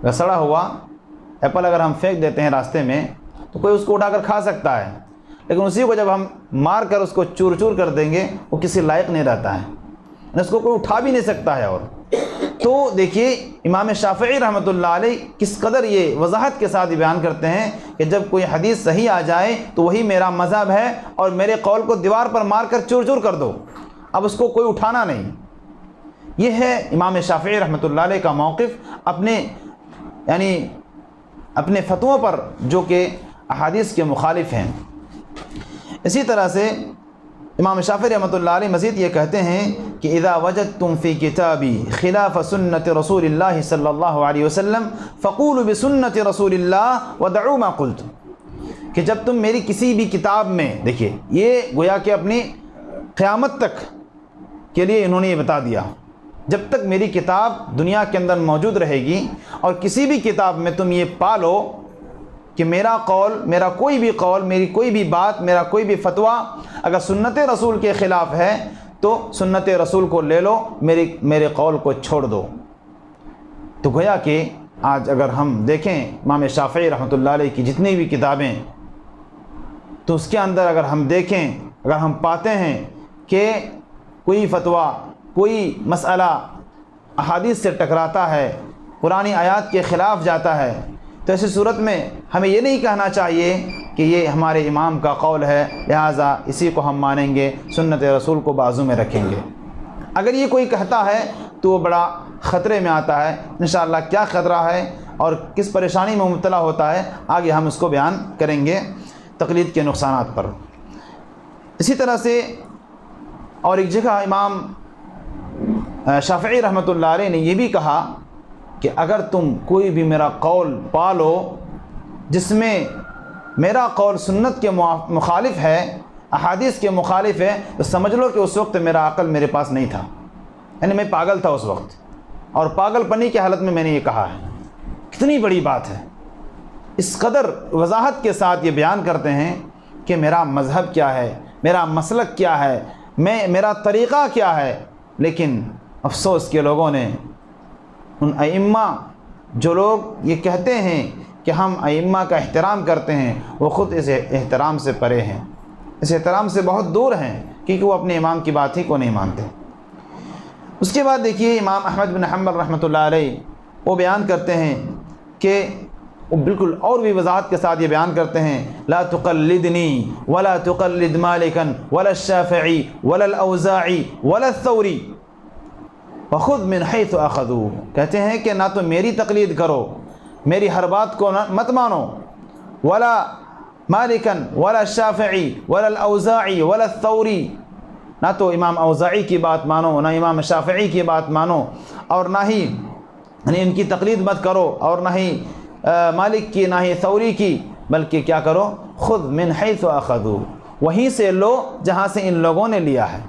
اگر سڑا ہوا ایپل اگر ہم پھینک دیتے ہیں راستے میں تو کوئی اس کو اٹھا کر کھا سکتا ہے، لیکن اسی کو جب ہم مار کر اس کو چور چور کر دیں گے وہ کسی لائق نہیں رہتا ہے، اس کو کوئی اٹھا بھی نہیں سکتا ہے۔ اور تو دیکھیے امام شافعی رحمۃ اللہ علیہ کس قدر یہ وضاحت کے ساتھ بیان کرتے ہیں کہ جب کوئی حدیث صحیح آ جائے تو وہی میرا مذہب ہے، اور میرے قول کو دیوار پر مار کر چور چور کر دو، اب اس کو کوئی اٹھانا نہیں۔ یہ ہے امام شافعی رحمۃ اللہ علیہ کا موقف اپنے یعنی اپنے فتووں پر جو کہ احادیث کے مخالف ہیں۔ اسی طرح سے امام شافعی رحمۃ اللہ علیہ مزید یہ کہتے ہیں کہ اذا وجدتم فی کتابی خلاف سنت رسول اللہ صلی اللہ علیہ وسلم فقولوا بسنت رسول اللہ ودعوا ما قلت، کہ جب تم میری کسی بھی کتاب میں، دیکھیے یہ گویا کہ اپنی قیامت تک کے لیے انہوں نے یہ بتا دیا، جب تک میری کتاب دنیا کے اندر موجود رہے گی اور کسی بھی کتاب میں تم یہ پالو کہ میرا قول، میرا کوئی بھی قول، میری کوئی بھی بات، میرا کوئی بھی فتویٰ اگر سنت رسول کے خلاف ہے تو سنت رسول کو لے لو، میرے قول کو چھوڑ دو۔ تو گویا کہ آج اگر ہم دیکھیں امام شافعی رحمۃ اللہ علیہ کی جتنی بھی کتابیں، تو اس کے اندر اگر ہم دیکھیں، اگر ہم پاتے ہیں کہ کوئی فتویٰ، کوئی مسئلہ احادیث سے ٹکراتا ہے، قرآنی آیات کے خلاف جاتا ہے، تو ایسی صورت میں ہمیں یہ نہیں کہنا چاہیے کہ یہ ہمارے امام کا قول ہے لہٰذا اسی کو ہم مانیں گے، سنت رسول کو بازو میں رکھیں گے۔ اگر یہ کوئی کہتا ہے تو وہ بڑا خطرے میں آتا ہے، انشاءاللہ کیا خطرہ ہے اور کس پریشانی میں مبتلا ہوتا ہے آگے ہم اس کو بیان کریں گے تقلید کے نقصانات پر۔ اسی طرح سے اور ایک جگہ امام شافعی رحمۃ اللہ علیہ نے یہ بھی کہا کہ اگر تم کوئی بھی میرا قول پالو جس میں میرا قول سنت کے مخالف ہے، احادیث کے مخالف ہے، تو سمجھ لو کہ اس وقت میرا عقل میرے پاس نہیں تھا، یعنی میں پاگل تھا اس وقت، اور پاگل پنی کی حالت میں میں نے یہ کہا ہے۔ کتنی بڑی بات ہے، اس قدر وضاحت کے ساتھ یہ بیان کرتے ہیں کہ میرا مذہب کیا ہے، میرا مسلک کیا ہے، میرا طریقہ کیا ہے۔ لیکن افسوس کے لوگوں نے ان ائمہ جو لوگ یہ کہتے ہیں کہ ہم ائمہ کا احترام کرتے ہیں، وہ خود اس احترام سے پرے ہیں، اس احترام سے بہت دور ہیں، کیونکہ وہ اپنے امام کی بات ہی کو نہیں مانتے۔ اس کے بعد دیکھیے امام احمد بن حنبل رحمۃ اللہ علیہ وہ بیان کرتے ہیں کہ وہ بالکل اور بھی وضاحت کے ساتھ یہ بیان کرتے ہیں، لا تقلدنی ولا تقلد مالکا ولا الشافعی ولا الاوزاعی ولا الثوری وخذ من حیث اخذوا، کہتے ہیں کہ نہ تو میری تقلید کرو، میری ہر بات کو مت مانو، ولا مالکا ولا الشافعی ولا الاوزاعی ولا الثوری، نہ تو امام اوزاعی کی بات مانو، نہ امام شافعی کی بات مانو، اور نہ ہی یعنی ان کی تقلید مت کرو، اور نہ ہی مالک کی، نہ ہی ثوری کی، بلکہ کیا کرو، خود من حیث اخذوا، وہیں سے لو جہاں سے ان لوگوں نے لیا ہے۔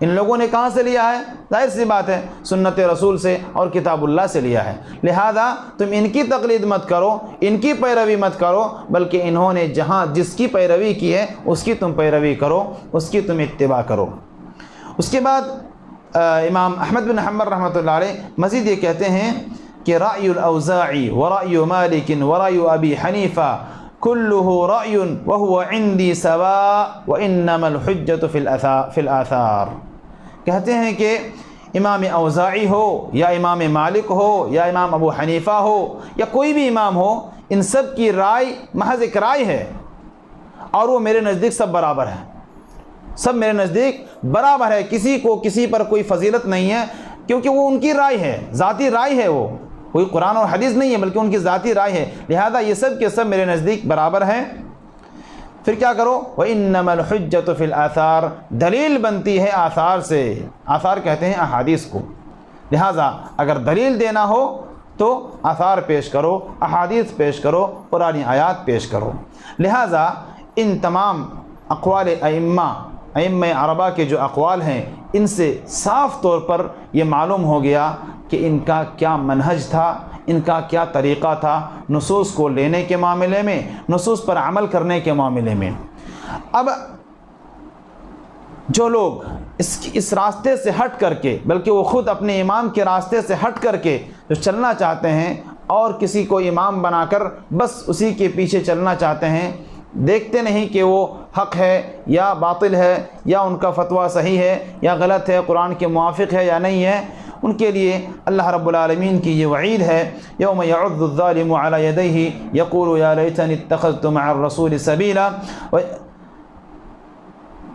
ان لوگوں نے کہاں سے لیا ہے؟ ظاہر سی بات ہے سنت رسول سے اور کتاب اللہ سے لیا ہے، لہذا تم ان کی تقلید مت کرو، ان کی پیروی مت کرو، بلکہ انہوں نے جہاں جس کی پیروی کی ہے اس کی تم پیروی کرو، اس کی تم اتباع کرو۔ اس کے بعد امام احمد بن حنبل رحمۃ اللہ علیہ مزید یہ کہتے ہیں کہ رأی الاوزاعی ورأی مالک ورأی ابی حنیفہ کلہ رأی وہو عندی سواء وانما الحجۃ فی الآثار، کہتے ہیں کہ امام اوزاعی ہو یا امام مالک ہو یا امام ابو حنیفہ ہو یا کوئی بھی امام ہو، ان سب کی رائے محض ایک رائے ہے، اور وہ میرے نزدیک سب برابر ہے، سب میرے نزدیک برابر ہے، کسی کو کسی پر کوئی فضیلت نہیں ہے، کیونکہ وہ ان کی رائے ہے، ذاتی رائے ہے، وہ کوئی قرآن اور حدیث نہیں ہے بلکہ ان کی ذاتی رائے ہے، لہذا یہ سب کے سب میرے نزدیک برابر ہیں۔ پھر کیا کرو، وَإِنَّمَا الْحُجَّةُ فِي الْآثَارِ، دلیل بنتی ہے آثار سے، آثار کہتے ہیں احادیث کو، لہذا اگر دلیل دینا ہو تو آثار پیش کرو، احادیث پیش کرو، قرآنی آیات پیش کرو۔ لہذا ان تمام اقوال ائمہ اربعہ کے جو اقوال ہیں، ان سے صاف طور پر یہ معلوم ہو گیا کہ ان کا کیا منہج تھا، ان کا کیا طریقہ تھا نصوص کو لینے کے معاملے میں، نصوص پر عمل کرنے کے معاملے میں۔ اب جو لوگ اس راستے سے ہٹ کر کے، بلکہ وہ خود اپنے امام کے راستے سے ہٹ کر کے جو چلنا چاہتے ہیں اور کسی کو امام بنا کر بس اسی کے پیچھے چلنا چاہتے ہیں، دیکھتے نہیں کہ وہ حق ہے یا باطل ہے، یا ان کا فتویٰ صحیح ہے یا غلط ہے، قرآن کے موافق ہے یا نہیں ہے، ان کے لیے اللہ رب العالمین کی یہ وعید ہے، یوم یعض الظالم علی یدیہ یقول یا لیتنی اتخذت مع الرسول سبیلا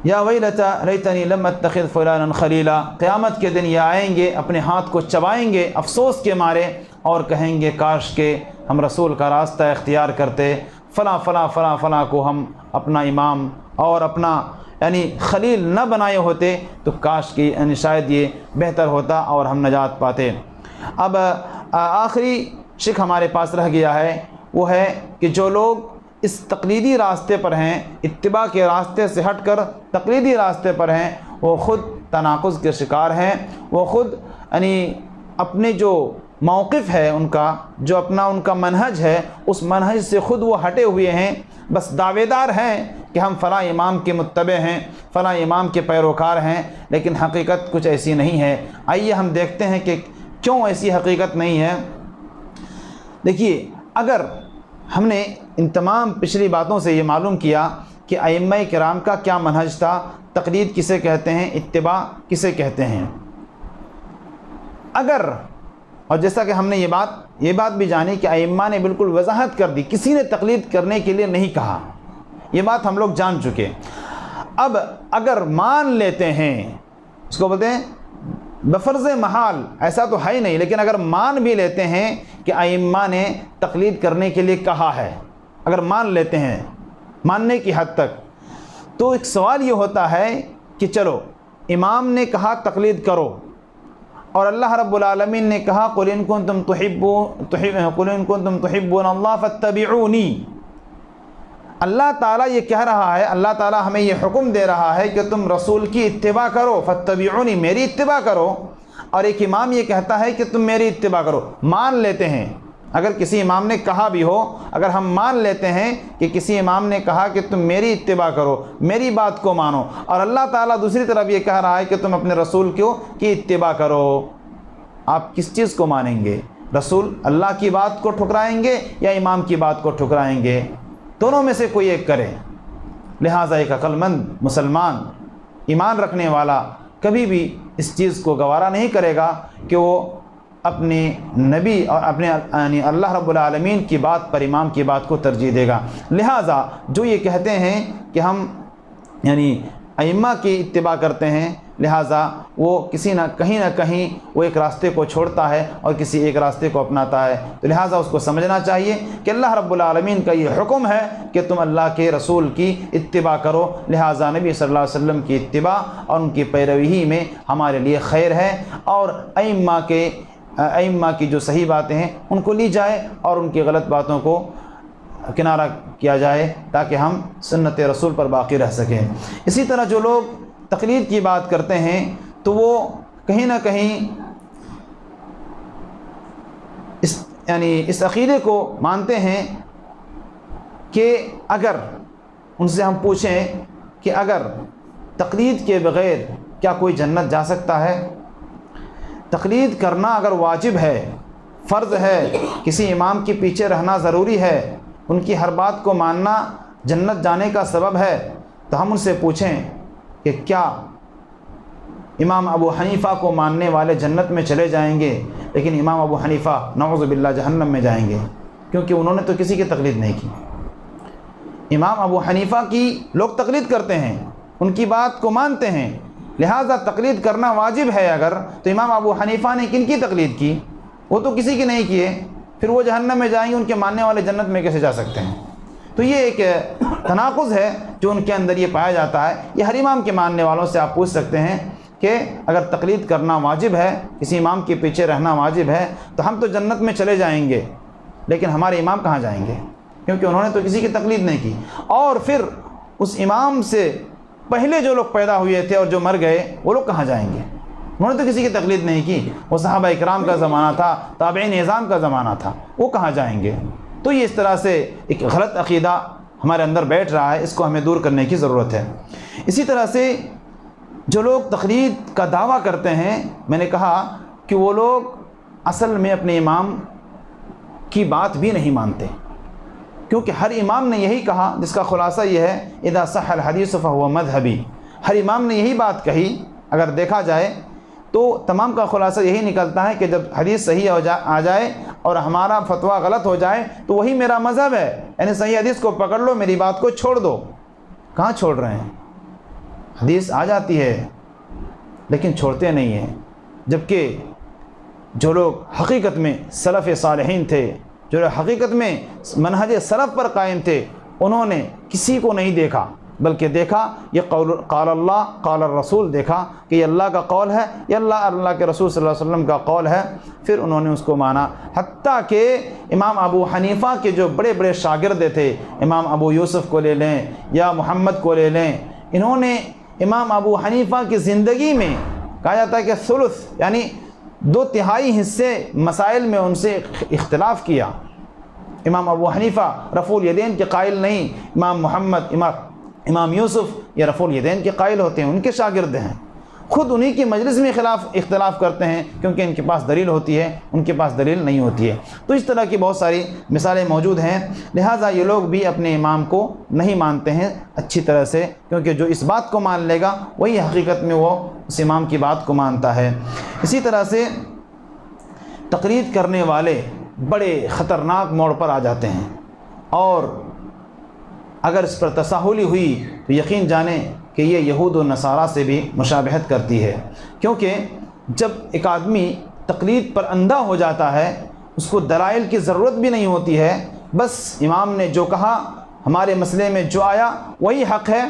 یا ویلتا لیتنی لم اتخذ فلانا خلیلا، قیامت کے دن یہ آئیں گے، اپنے ہاتھ کو چبائیں گے افسوس کے مارے، اور کہیں گے کاش کہ ہم رسول کا راستہ اختیار کرتے، فلاں فلاں فلاں فلاں کو ہم اپنا امام اور اپنا یعنی خلیل نہ بنائے ہوتے تو کاش کہ یعنی شاید یہ بہتر ہوتا اور ہم نجات پاتے۔ اب آخری شک ہمارے پاس رہ گیا ہے، وہ ہے کہ جو لوگ اس تقلیدی راستے پر ہیں، اتباع کے راستے سے ہٹ کر تقلیدی راستے پر ہیں، وہ خود تناقض کے شکار ہیں، وہ خود یعنی اپنے جو موقف ہے ان کا، جو اپنا ان کا منہج ہے، اس منہج سے خود وہ ہٹے ہوئے ہیں، بس دعوے دار ہیں کہ ہم فلاں امام کے متبع ہیں، فلاں امام کے پیروکار ہیں، لیکن حقیقت کچھ ایسی نہیں ہے۔ آئیے ہم دیکھتے ہیں کہ کیوں ایسی حقیقت نہیں ہے۔ دیکھیے، اگر ہم نے ان تمام پچھلی باتوں سے یہ معلوم کیا کہ ائمہ کرام کا کیا منہج تھا، تقلید کسے کہتے ہیں، اتباع کسے کہتے ہیں، اگر اور جیسا کہ ہم نے یہ بات بھی جانی کہ ائمہ نے بالکل وضاحت کر دی، کسی نے تقلید کرنے کے لیے نہیں کہا، یہ بات ہم لوگ جان چکے۔ اب اگر مان لیتے ہیں، اس کو بولتے ہیں بفرض محال، ایسا تو ہے ہی نہیں، لیکن اگر مان بھی لیتے ہیں کہ ائمہ نے تقلید کرنے کے لیے کہا ہے، اگر مان لیتے ہیں ماننے کی حد تک، تو ایک سوال یہ ہوتا ہے کہ چلو امام نے کہا تقلید کرو، اور اللہ رب العالمین نے کہا قُلْ إِن كُنتُمْ تُحِبُّونَ اللَّهَ فَاتَّبِعُونِي، اللہ تعالیٰ یہ کہہ رہا ہے، اللہ تعالیٰ ہمیں یہ حکم دے رہا ہے کہ تم رسول کی اتباع کرو، فَاتَّبِعُونِي، میری اتباع کرو، اور ایک امام یہ کہتا ہے کہ تم میری اتباع کرو۔ مان لیتے ہیں، اگر کسی امام نے کہا بھی ہو، اگر ہم مان لیتے ہیں کہ کسی امام نے کہا کہ تم میری اتباع کرو، میری بات کو مانو، اور اللہ تعالیٰ دوسری طرف یہ کہہ رہا ہے کہ تم اپنے رسول کی اتباع کرو، آپ کس چیز کو مانیں گے؟ رسول اللہ کی بات کو ٹھکرائیں گے یا امام کی بات کو ٹھکرائیں گے؟ دونوں میں سے کوئی ایک کرے۔ لہٰذا ایک عقل مند مسلمان ایمان رکھنے والا کبھی بھی اس چیز کو گوارا نہیں کرے گا کہ وہ اپنے نبی اور اپنے یعنی اللہ رب العالمین کی بات پر امام کی بات کو ترجیح دے گا۔ لہٰذا جو یہ کہتے ہیں کہ ہم یعنی ائمہ کی اتباع کرتے ہیں، لہٰذا وہ کہیں نہ کہیں وہ ایک راستے کو چھوڑتا ہے اور کسی ایک راستے کو اپناتا ہے، تو لہٰذا اس کو سمجھنا چاہیے کہ اللہ رب العالمین کا یہ حکم ہے کہ تم اللہ کے رسول کی اتباع کرو، لہٰذا نبی صلی اللہ علیہ وسلم کی اتباع اور ان کی پیروی میں ہمارے لیے خیر ہے، اور ائمہ کی جو صحیح باتیں ہیں ان کو لی جائے اور ان کی غلط باتوں کو کنارہ کیا جائے تاکہ ہم سنت رسول پر باقی رہ سکیں۔ اسی طرح جو لوگ تقلید کی بات کرتے ہیں تو وہ کہیں نہ کہیں اس عقیدے کو مانتے ہیں کہ اگر ان سے ہم پوچھیں کہ اگر تقلید کے بغیر کیا کوئی جنت جا سکتا ہے؟ تقلید کرنا اگر واجب ہے، فرض ہے، کسی امام کے پیچھے رہنا ضروری ہے، ان کی ہر بات کو ماننا جنت جانے کا سبب ہے، تو ہم ان سے پوچھیں کہ کیا امام ابو حنیفہ کو ماننے والے جنت میں چلے جائیں گے، لیکن امام ابو حنیفہ نعوذ باللہ جہنم میں جائیں گے، کیونکہ انہوں نے تو کسی کی تقلید نہیں کی۔ امام ابو حنیفہ کی لوگ تقلید کرتے ہیں، ان کی بات کو مانتے ہیں، لہٰذا تقلید کرنا واجب ہے اگر، تو امام ابو حنیفہ نے کن کی تقلید کی؟ وہ تو کسی کی نہیں کیے، پھر وہ جہنم میں جائیں گے، ان کے ماننے والے جنت میں کیسے جا سکتے ہیں؟ تو یہ ایک تناقض ہے جو ان کے اندر یہ پایا جاتا ہے۔ یہ ہر امام کے ماننے والوں سے آپ پوچھ سکتے ہیں کہ اگر تقلید کرنا واجب ہے، کسی امام کے پیچھے رہنا واجب ہے، تو ہم تو جنت میں چلے جائیں گے، لیکن ہمارے امام کہاں جائیں گے؟ کیونکہ انہوں نے تو کسی کی تقلید نہیں کی۔ اور پھر اس امام سے پہلے جو لوگ پیدا ہوئے تھے اور جو مر گئے، وہ لوگ کہاں جائیں گے؟ انہوں نے تو کسی کی تقلید نہیں کی، وہ صحابہ اکرام کا زمانہ تھا، تابعین نظام کا زمانہ تھا، وہ کہاں جائیں گے؟ تو یہ اس طرح سے ایک غلط عقیدہ ہمارے اندر بیٹھ رہا ہے، اس کو ہمیں دور کرنے کی ضرورت ہے۔ اسی طرح سے جو لوگ تقلید کا دعویٰ کرتے ہیں، میں نے کہا کہ وہ لوگ اصل میں اپنے امام کی بات بھی نہیں مانتے، کیونکہ ہر امام نے یہی کہا، جس کا خلاصہ یہ ہے اذا صح الحدیث فهو مذہبی، ہر امام نے یہی بات کہی۔ اگر دیکھا جائے تو تمام کا خلاصہ یہی نکلتا ہے کہ جب حدیث صحیح آ جائے اور ہمارا فتویٰ غلط ہو جائے تو وہی میرا مذہب ہے، یعنی صحیح حدیث کو پکڑ لو، میری بات کو چھوڑ دو۔ کہاں چھوڑ رہے ہیں؟ حدیث آ جاتی ہے لیکن چھوڑتے نہیں ہیں، جبکہ جو لوگ حقیقت میں سلف صالحین تھے، جو لوگ حقیقت میں منہج سلف پر قائم تھے، انہوں نے کسی کو نہیں دیکھا، بلکہ دیکھا یہ قال اللہ قال الرسول، دیکھا کہ یہ اللہ کا قول ہے، یہ اللہ کے رسول صلی اللہ علیہ وسلم کا قول ہے، پھر انہوں نے اس کو مانا۔ حتیٰ کہ امام ابو حنیفہ کے جو بڑے بڑے شاگرد تھے، امام ابو یوسف کو لے لیں یا محمد کو لے لیں، انہوں نے امام ابو حنیفہ کی زندگی میں کہا جاتا ہے کہ ثلث یعنی 2/3 حصے مسائل میں ان سے اختلاف کیا۔ امام ابو حنیفہ رفع الیدین کے قائل نہیں، امام محمد امام یوسف یہ رفع الیدین کے قائل ہوتے ہیں، ان کے شاگرد ہیں، خود انہی کی مجلس میں اختلاف کرتے ہیں، کیونکہ ان کے پاس دلیل ہوتی ہے، ان کے پاس دلیل نہیں ہوتی ہے۔ تو اس طرح کی بہت ساری مثالیں موجود ہیں، لہٰذا یہ لوگ بھی اپنے امام کو نہیں مانتے ہیں اچھی طرح سے، کیونکہ جو اس بات کو مان لے گا وہی حقیقت میں وہ اس امام کی بات کو مانتا ہے۔ اسی طرح سے تقلید کرنے والے بڑے خطرناک موڑ پر آ جاتے ہیں، اور اگر اس پر تساہلی ہوئی تو یقین جانیں کہ یہ یہود و نصارہ سے بھی مشابہت کرتی ہے، کیونکہ جب ایک آدمی تقلید پر اندھا ہو جاتا ہے، اس کو دلائل کی ضرورت بھی نہیں ہوتی ہے، بس امام نے جو کہا، ہمارے مسئلے میں جو آیا وہی حق ہے،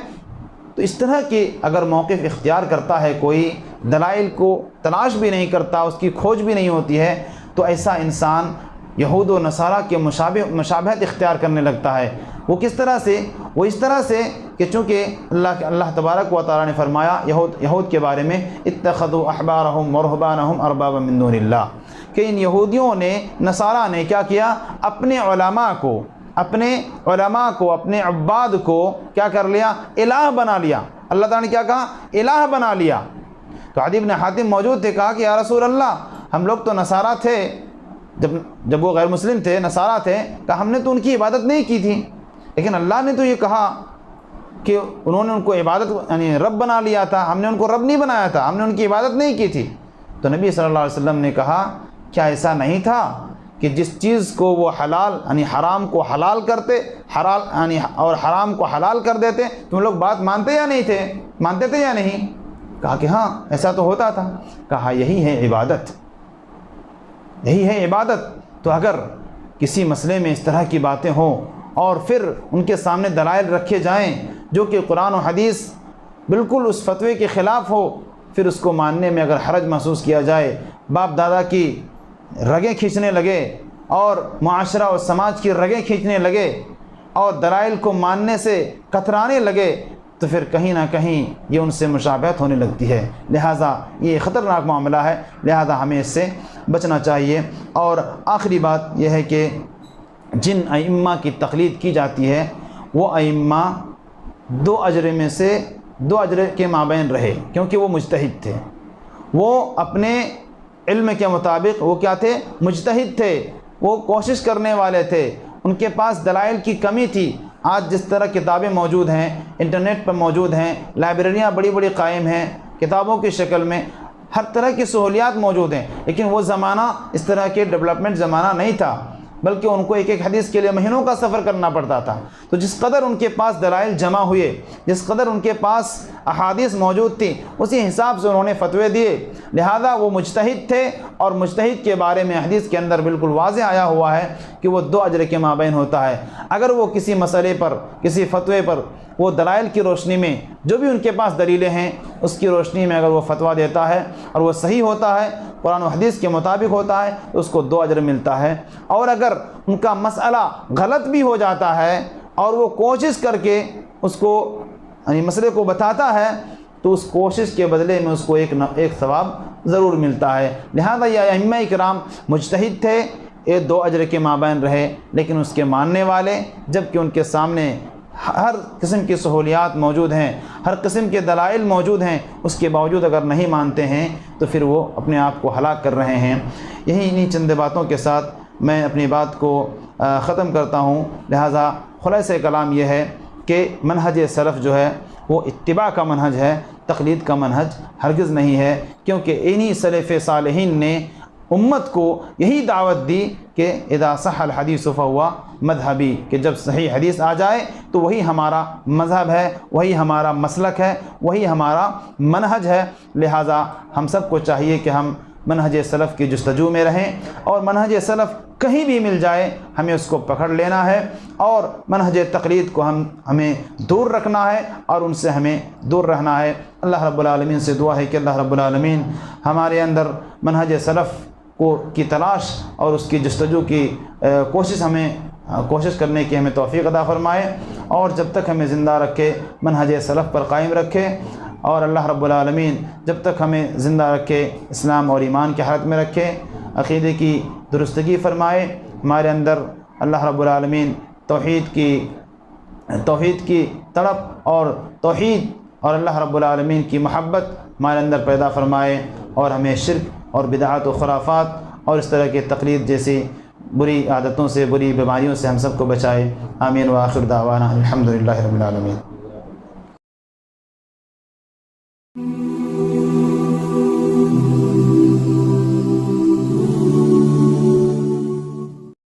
تو اس طرح کی اگر موقف اختیار کرتا ہے کوئی، دلائل کو تلاش بھی نہیں کرتا، اس کی کھوج بھی نہیں ہوتی ہے، تو ایسا انسان یہود و نصارہ کے مشابہت اختیار کرنے لگتا ہے۔ وہ کس طرح سے؟ وہ اس طرح سے کہ چونکہ اللہ تبارک و تعالیٰ نے فرمایا یہود کے بارے میں اتخذوا احبارهم ورهبانهم اربابا من دون اللہ، کہ ان یہودیوں نے، نصارہ نے کیا کیا؟ اپنے علماء کو، اپنے عباد کو کیا کر لیا؟ الہ بنا لیا۔ اللہ تعالیٰ نے کیا کہا؟ الہ بنا لیا۔ تو عدی بن حاتم موجود تھے، کہا کہ یا رسول اللہ، ہم لوگ تو نصارہ تھے، جب وہ غیر مسلم تھے، نصارہ تھے، کہا ہم نے تو ان کی عبادت نہیں کی تھی، لیکن اللہ نے تو یہ کہا کہ انہوں نے ان کو عبادت یعنی رب بنا لیا تھا، ہم نے ان کو رب نہیں بنایا تھا، ہم نے ان کی عبادت نہیں کی تھی۔ تو نبی صلی اللہ علیہ وسلم نے کہا کیا ایسا نہیں تھا کہ جس چیز کو وہ حلال یعنی حرام کو حلال کرتے یعنی اور حرام کو حلال کر دیتے، تم لوگ بات مانتے یا نہیں تھے؟ مانتے تھے یا نہیں؟ کہا کہ ہاں ایسا تو ہوتا تھا۔ کہا یہی ہے عبادت، یہی ہے عبادت۔ تو اگر کسی مسئلے میں اس طرح کی باتیں ہوں اور پھر ان کے سامنے دلائل رکھے جائیں جو کہ قرآن و حدیث بالکل اس فتوے کے خلاف ہو، پھر اس کو ماننے میں اگر حرج محسوس کیا جائے، باپ دادا کی رگیں کھینچنے لگے اور معاشرہ اور سماج کی رگیں کھینچنے لگے اور دلائل کو ماننے سے کترانے لگے، تو پھر کہیں نہ کہیں یہ ان سے مشابہت ہونے لگتی ہے۔ لہٰذا یہ خطرناک معاملہ ہے، لہٰذا ہمیں اس سے بچنا چاہیے۔ اور آخری بات یہ ہے کہ جن ائمہ کی تقلید کی جاتی ہے وہ ائمہ دو اجر میں سے دو اجر کے مابین رہے، کیونکہ وہ مجتہد تھے، وہ اپنے علم کے مطابق وہ کیا تھے؟ مجتہد تھے، وہ کوشش کرنے والے تھے، ان کے پاس دلائل کی کمی تھی۔ آج جس طرح کتابیں موجود ہیں، انٹرنیٹ پر موجود ہیں، لائبریریاں بڑی بڑی قائم ہیں کتابوں کی شکل میں، ہر طرح کی سہولیات موجود ہیں، لیکن وہ زمانہ اس طرح کے ڈیولپمنٹ زمانہ نہیں تھا، بلکہ ان کو ایک ایک حدیث کے لیے مہینوں کا سفر کرنا پڑتا تھا۔ تو جس قدر ان کے پاس دلائل جمع ہوئے، جس قدر ان کے پاس احادیث موجود تھی، اسی حساب سے انہوں نے فتوے دیے۔ لہذا وہ مجتہد تھے، اور مجتہد کے بارے میں حدیث کے اندر بالکل واضح آیا ہوا ہے کہ وہ دو اجر کے مابین ہوتا ہے۔ اگر وہ کسی مسئلے پر، کسی فتوے پر، وہ دلائل کی روشنی میں جو بھی ان کے پاس دلیلیں ہیں اس کی روشنی میں اگر وہ فتویٰ دیتا ہے اور وہ صحیح ہوتا ہے، قرآن و حدیث کے مطابق ہوتا ہے، تو اس کو دو اجر ملتا ہے۔ اور اگر ان کا مسئلہ غلط بھی ہو جاتا ہے اور وہ کوشش کر کے اس کو یعنی مسئلے کو بتاتا ہے، تو اس کوشش کے بدلے میں اس کو ایک ثواب ضرور ملتا ہے۔ لہذا یہ ائمہ کرام مجتہد تھے، یہ دو اجر کے مابین رہے، لیکن اس کے ماننے والے جبکہ ان کے سامنے ہر قسم کی سہولیات موجود ہیں، ہر قسم کے دلائل موجود ہیں، اس کے باوجود اگر نہیں مانتے ہیں تو پھر وہ اپنے آپ کو ہلاک کر رہے ہیں۔ یہی انہی چند باتوں کے ساتھ میں اپنی بات کو ختم کرتا ہوں۔ لہٰذا خلاصہ کلام یہ ہے کہ منہج سلف جو ہے وہ اتباع کا منہج ہے، تقلید کا منہج ہرگز نہیں ہے، کیونکہ انہی سلف صالحین نے امت کو یہی دعوت دی کہ اذا صح الحدیث فہو مذہبی، کہ جب صحیح حدیث آ جائے تو وہی ہمارا مذہب ہے، وہی ہمارا مسلک ہے، وہی ہمارا منہج ہے۔ لہٰذا ہم سب کو چاہیے کہ ہم منہج سلف کی جستجو میں رہیں، اور منہج سلف کہیں بھی مل جائے ہمیں اس کو پکڑ لینا ہے، اور منہج تقلید کو ہمیں دور رکھنا ہے اور ان سے ہمیں دور رہنا ہے۔ اللہ رب العالمین سے دعا ہے کہ اللہ رب العالمین ہمارے اندر منہج سلف کی تلاش اور اس کی جستجو کی کوشش کرنے کی ہمیں توفیق عطا فرمائے، اور جب تک ہمیں زندہ رکھے منہج سلف پر قائم رکھے، اور اللہ رب العالمین جب تک ہمیں زندہ رکھے اسلام اور ایمان کی حالت میں رکھے، عقیدے کی درستگی فرمائے ہمارے اندر۔ اللہ رب العالمین توحید کی تڑپ اور توحید اور اللہ رب العالمین کی محبت ہمارے اندر پیدا فرمائے، اور ہمیں شرک اور بدعات و خرافات اور اس طرح کے تقلید جیسی بری عادتوں سے، بری بیماریوں سے ہم سب کو بچائے۔ آمین۔ وآخر دعوانا الحمدللہ رب العالمین۔